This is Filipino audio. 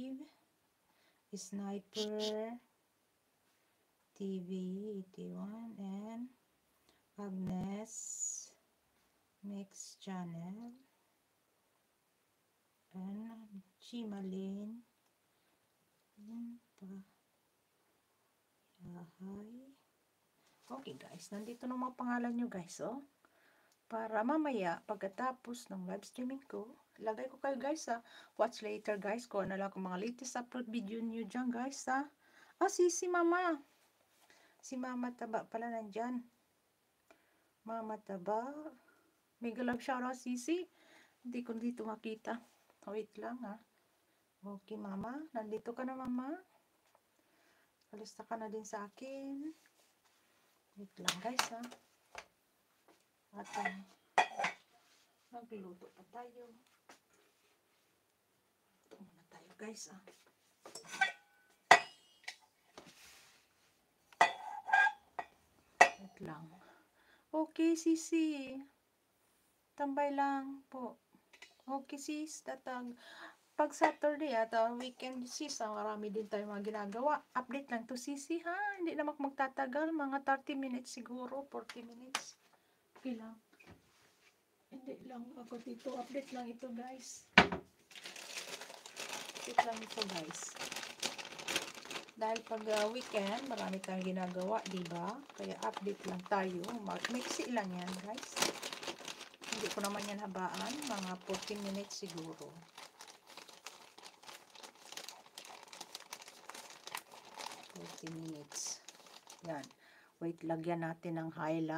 Steve, Sniper TV 81, and Agnes Mix Channel, and Chimalin, okay guys, nandito na mga pangalan nyo guys, oh. Para mamaya, pagkatapos ng live streaming ko, lagay ko kayo guys sa watch later guys, kung ano lang kung mga latest upload video nyo dyan guys ha. Si mama. Si mama taba pala nandyan. Mama taba. Mega love shoutout Sisi. Hindi ko dito makita. Wait lang ha. Okay mama, nandito ka na mama. Kalista ka na din sa akin. Wait lang guys ha. At magluto pa tayo. Ito muna tayo guys ha. Wait lang. Okay Sisi. Tambay lang po. Okay sis, datang. Pag Saturday at weekend sis, marami din tayo mga ginagawa. Update lang to Sisi ha. Hindi naman magtatagal. Mga 30 minutes siguro. 40 minutes. Okay lang. Hindi lang ako dito. Update lang ito guys. Update lang ito guys. Dahil pag weekend, marami tayong ginagawa, diba? Kaya update lang tayo. Mixi lang yan guys. Hindi ko naman yan habaan. Mga 14 minutes siguro. 40 minutes. Yan. Wait, lagyan natin ng highlight.